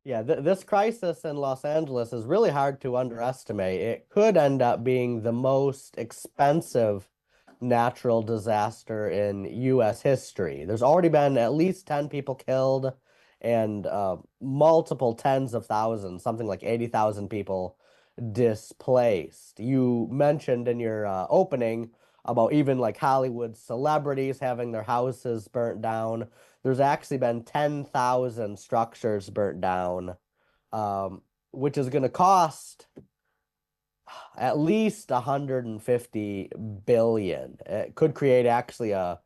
Yeah, this crisis in Los Angeles is really hard to underestimate. It could end up being the most expensive natural disaster in U.S. history. There's already been at least 10 people killed and multiple tens of thousands, something like 80,000 people displaced. You mentioned in your opening about even like Hollywood celebrities having their houses burnt down. There's actually been 10,000 structures burnt down, which is going to cost at least 150 billion. It could create actually a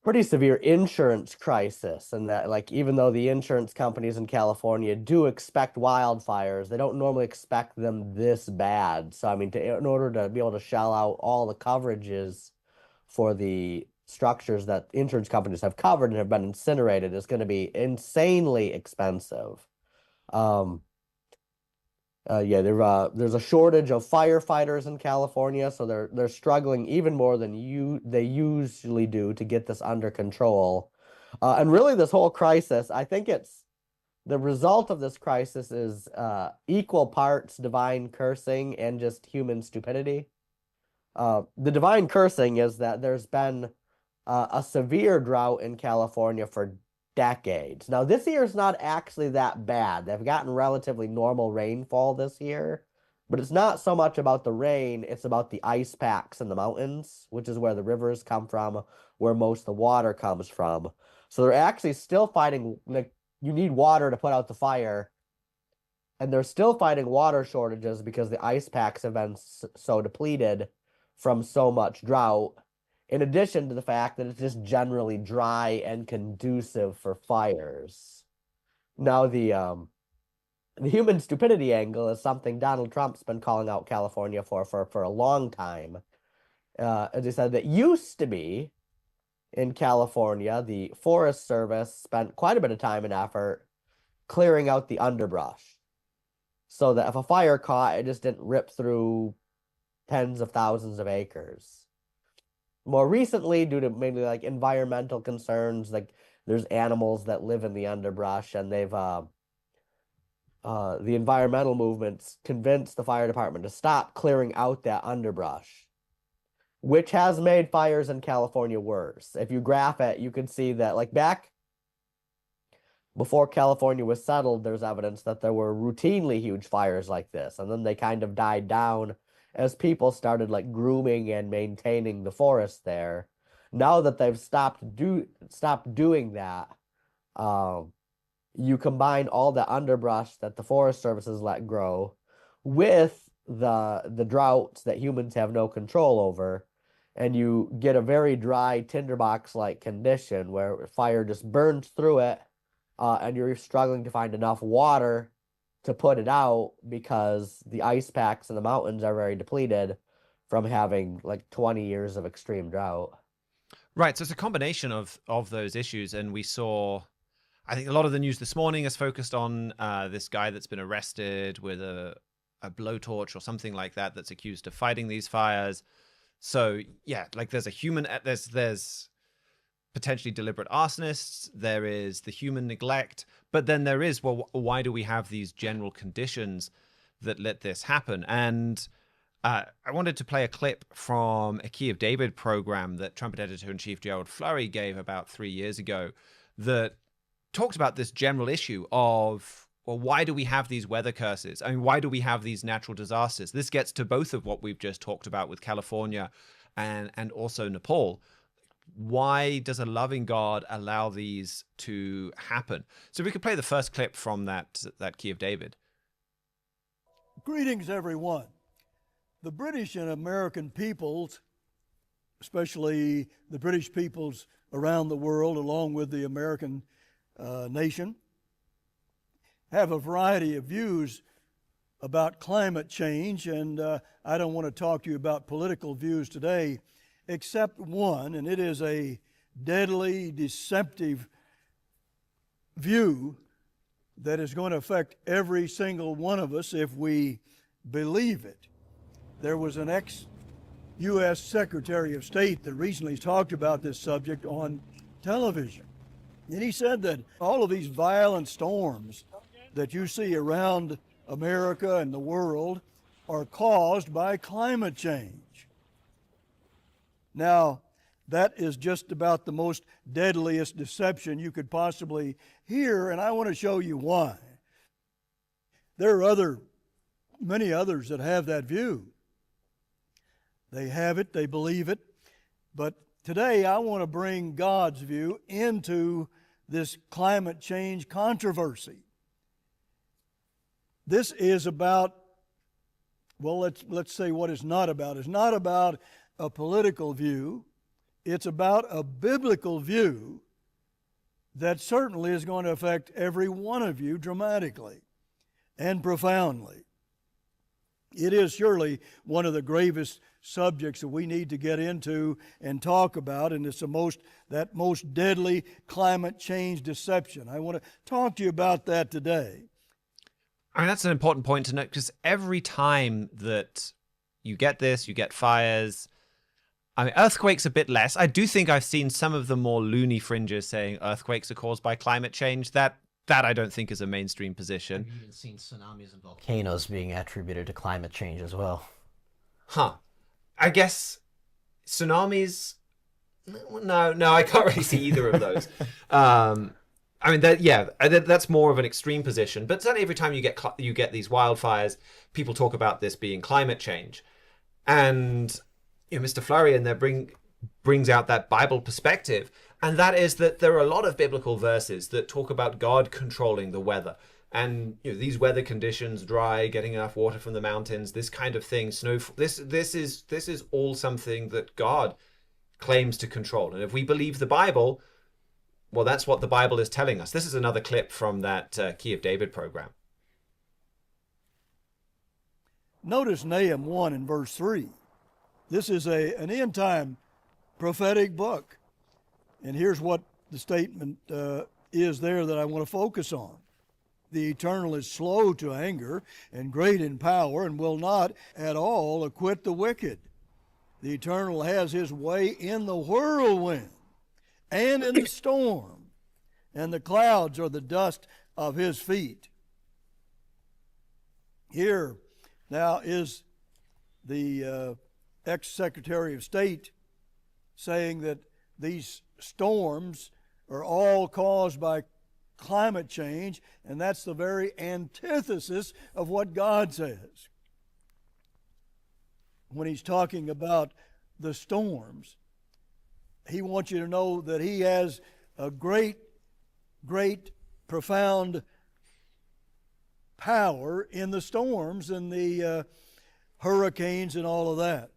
pretty severe insurance crisis, and that like even though the insurance companies in California do expect wildfires, they don't normally expect them this bad. So I mean, in order to be able to shell out all the coverages for the structures that insurance companies have covered and have been incinerated is going to be insanely expensive. Um, yeah, there's a shortage of firefighters in California, so they're struggling even more than they usually do to get this under control. And really, this whole crisis, I think it's the result of this crisis is equal parts divine cursing and just human stupidity. The divine cursing is that there's been a severe drought in California for decades. Now, this year is not actually that bad. They've gotten relatively normal rainfall this year, but it's not so much about the rain, it's about the ice packs in the mountains, which is where the rivers come from, where most of the water comes from. So they're actually still fighting, like, you need water to put out the fire, and they're still fighting water shortages because the ice packs have been so depleted from so much drought, in addition to the fact that it's just generally dry and conducive for fires. Now, the human stupidity angle is something Donald Trump's been calling out California for a long time. As he said, that used to be in California, the Forest Service spent quite a bit of time and effort clearing out the underbrush so that if a fire caught, it just didn't rip through tens of thousands of acres. More recently, due to maybe like environmental concerns, like there's animals that live in the underbrush, and the environmental movements convinced the fire department to stop clearing out that underbrush, which has made fires in California worse. If you graph it, you can see that like back before California was settled, there's evidence that there were routinely huge fires like this, and then they kind of died down as people started like grooming and maintaining the forest there. Now that they've stopped doing that, um, you combine all the underbrush that the Forest Service has let grow with the droughts that humans have no control over, and you get a very dry tinderbox-like condition where fire just burns through it, and you're struggling to find enough water to put it out because the ice packs in the mountains are very depleted from having like 20 years of extreme drought. Right. So it's a combination of those issues, and we saw. I think a lot of the news this morning is focused on this guy that's been arrested with a blowtorch or something like that that's accused of fighting these fires. So yeah, like there's a human there's potentially deliberate arsonists, there is the human neglect, but then there is, well, why do we have these general conditions that let this happen? And I wanted to play a clip from a Key of David program that Trumpet Editor-in-Chief Gerald Flurry gave about 3 years ago that talked about this general issue of, well, why do we have these weather curses? I mean, why do we have these natural disasters? This gets to both of what we've just talked about with California and also Nepal. Why does a loving God allow these to happen? So we could play the first clip from that Key of David. Greetings, everyone. The British and American peoples, especially the British peoples around the world, along with the American nation, have a variety of views about climate change, and I don't want to talk to you about political views today, except one, and it is a deadly, deceptive view that is going to affect every single one of us if we believe it. There was an ex-U.S. Secretary of State that recently talked about this subject on television. And he said that all of these violent storms that you see around America and the world are caused by climate change. Now, that is just about the most deadliest deception you could possibly hear, and I want to show you why. There are many others that have that view. They have it, they believe it, but today I want to bring God's view into this climate change controversy. This is about, well, let's say what it's not about. It's not about a political view. It's about a biblical view that certainly is going to affect every one of you dramatically and profoundly. It is surely one of the gravest subjects that we need to get into and talk about, and it's that most deadly climate change deception. I want to talk to you about that today. I mean, that's an important point to note, because every time that you get this, you get fires. I mean, earthquakes a bit less. I do think I've seen some of the more loony fringes saying earthquakes are caused by climate change. That I don't think is a mainstream position. I've even seen tsunamis and volcanoes being attributed to climate change as well. Huh. I guess tsunamis. No, I can't really see either of those. I mean, that's more of an extreme position. But certainly, every time you get these wildfires, people talk about this being climate change, and Mr. Flurry in there brings out that Bible perspective, and that is that there are a lot of biblical verses that talk about God controlling the weather. And these weather conditions, dry, getting enough water from the mountains, this kind of thing, snow. This is all something that God claims to control. And if we believe the Bible, well, that's what the Bible is telling us. This is another clip from that Key of David program. Notice Nahum 1 and verse 3. This is an end-time prophetic book. And here's what the statement is there that I want to focus on. The Eternal is slow to anger and great in power, and will not at all acquit the wicked. The Eternal has his way in the whirlwind and in the storm, and the clouds are the dust of his feet. Here now is the ex-Secretary of State saying that these storms are all caused by climate change, and that's the very antithesis of what God says. When he's talking about the storms, he wants you to know that he has a great, profound power in the storms and the hurricanes and all of that.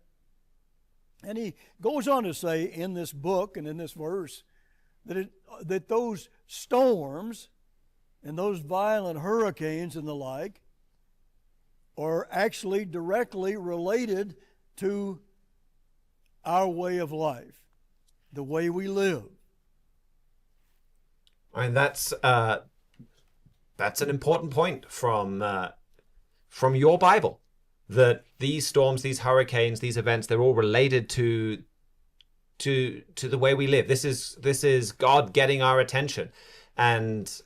And he goes on to say in this book and in this verse that those storms and those violent hurricanes and the like are actually directly related to our way of life, the way we live. I mean, that's an important point from your Bible, that these storms, these hurricanes, these events, they're all related to the way we live. This is God getting our attention. And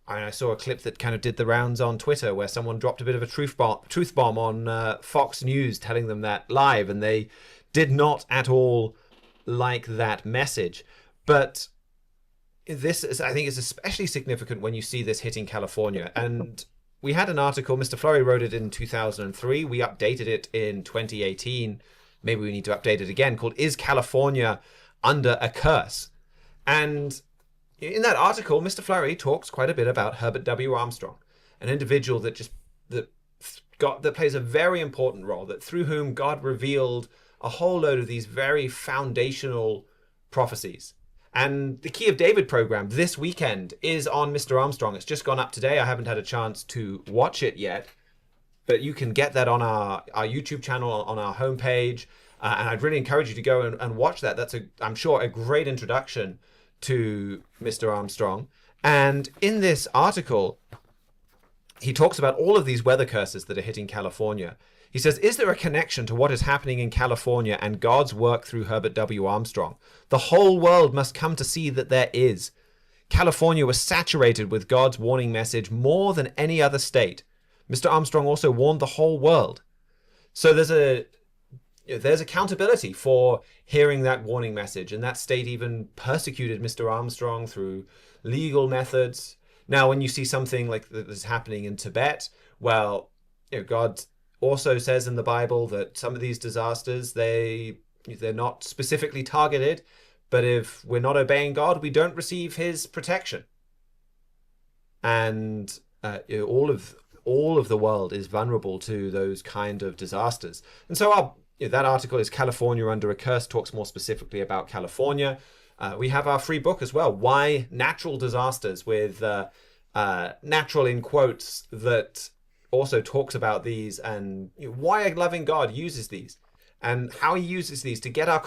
I saw a clip that kind of did the rounds on Twitter where someone dropped a bit of a truth bomb on Fox News, telling them that live, and they did not at all like that message. But this is, I think, is especially significant when you see this hitting California. And we had an article, Mr. Flurry wrote it in 2003. We updated it in 2018. Maybe we need to update it again, called "Is California Under a Curse?" And in that article, Mr. Flurry talks quite a bit about Herbert W. Armstrong, an individual that plays a very important role, that through whom God revealed a whole load of these very foundational prophecies. And the Key of David program this weekend is on Mr. Armstrong. It's just gone up today. I haven't had a chance to watch it yet, but you can get that on our YouTube channel, on our homepage. And I'd really encourage you to go and watch that. That's, I'm sure, a great introduction to Mr. Armstrong. And in this article, he talks about all of these weather curses that are hitting California. He says, is there a connection to what is happening in California and God's work through Herbert W. Armstrong? The whole world must come to see that there is. California was saturated with God's warning message more than any other state. Mr. Armstrong also warned the whole world. So there's accountability for hearing that warning message, and that state even persecuted Mr. Armstrong through legal methods. Now, when you see something like that is happening in Tibet, well, God also says in the Bible that some of these disasters, they're not specifically targeted, but if we're not obeying God, we don't receive his protection. And all of the world is vulnerable to those kind of disasters. And so that article is California Under a Curse, talks more specifically about California. We have our free book as well, Why Natural Disasters, with natural in quotes, that also talks about these and why a loving God uses these and how he uses these to get our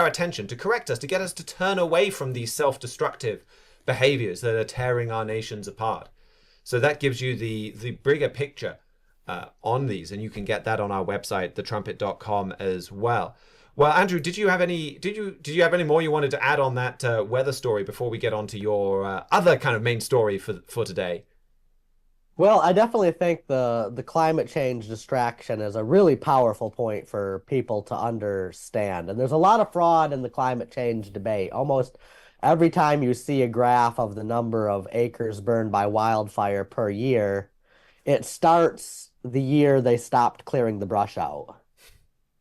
attention, to correct us, to get us to turn away from these self-destructive behaviors that are tearing our nations apart. So that gives you the bigger picture on these, and you can get that on our website, thetrumpet.com, as well. Well, Andrew, did you have any more you wanted to add on that weather story before we get on to your other kind of main story for today? Well, I definitely think the climate change distraction is a really powerful point for people to understand. And there's a lot of fraud in the climate change debate. Almost every time you see a graph of the number of acres burned by wildfire per year, it starts the year they stopped clearing the brush out.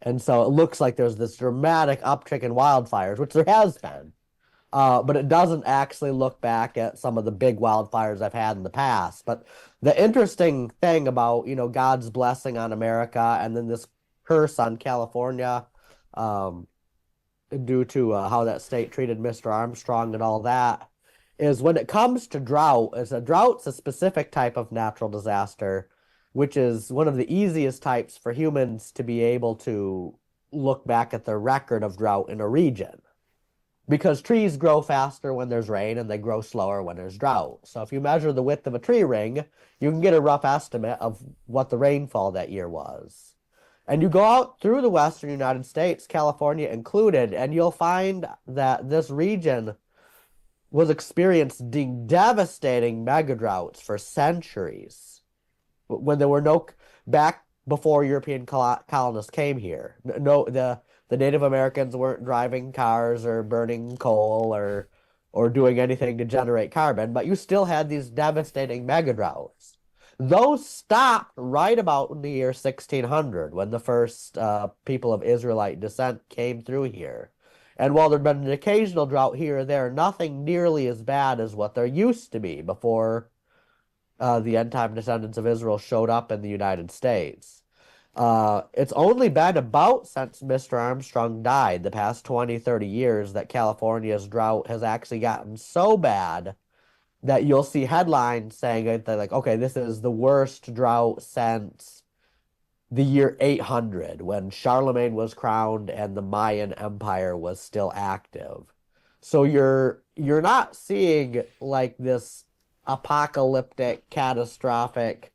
And so it looks like there's this dramatic uptick in wildfires, which there has been. But it doesn't actually look back at some of the big wildfires I've had in the past. But the interesting thing about, God's blessing on America and then this curse on California, due to how that state treated Mr. Armstrong and all that, is when it comes to drought's a specific type of natural disaster, which is one of the easiest types for humans to be able to look back at the record of drought in a region. Because trees grow faster when there's rain and they grow slower when there's drought. So if you measure the width of a tree ring, you can get a rough estimate of what the rainfall that year was. And you go out through the western United States, California included, and you'll find that this region was experiencing devastating mega droughts for centuries. When there were back before European colonists came here, the Native Americans weren't driving cars or burning coal or doing anything to generate carbon, but you still had these devastating mega droughts. Those stopped right about in the year 1600 when the first people of Israelite descent came through here. And while there'd been an occasional drought here or there, nothing nearly as bad as what there used to be before the end-time descendants of Israel showed up in the United States. It's only been about since Mr. Armstrong died, the past 20, 30 years, that California's drought has actually gotten so bad that you'll see headlines saying that, like, okay, this is the worst drought since the year 800, when Charlemagne was crowned and the Mayan Empire was still active. So you're not seeing like this apocalyptic, catastrophic,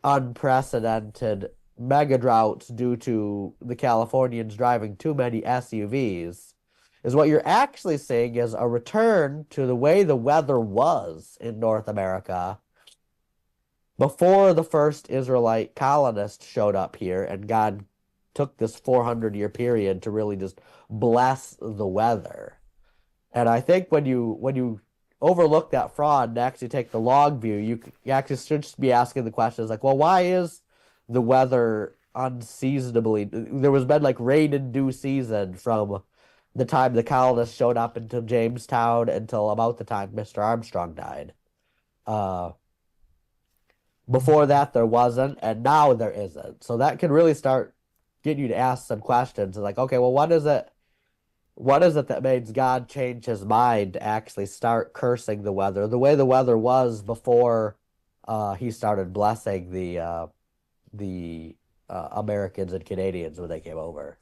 unprecedented mega droughts due to the Californians driving too many SUVs. Is what you're actually seeing is a return to the way the weather was in North America before the first Israelite colonists showed up here, and God took this 400-year period to really just bless the weather. And I think when you overlook that fraud and actually take the log view, you actually should just be asking the questions like, well, why is the weather unseasonably? There was been like rain and dew season from the time the colonists showed up until Jamestown until about the time Mr. Armstrong died. Before that, there wasn't, and now there isn't. So that can really start getting you to ask some questions. Like, okay, well, what is it that made God change his mind to actually start cursing the weather the way the weather was before he started blessing the Americans and Canadians when they came over?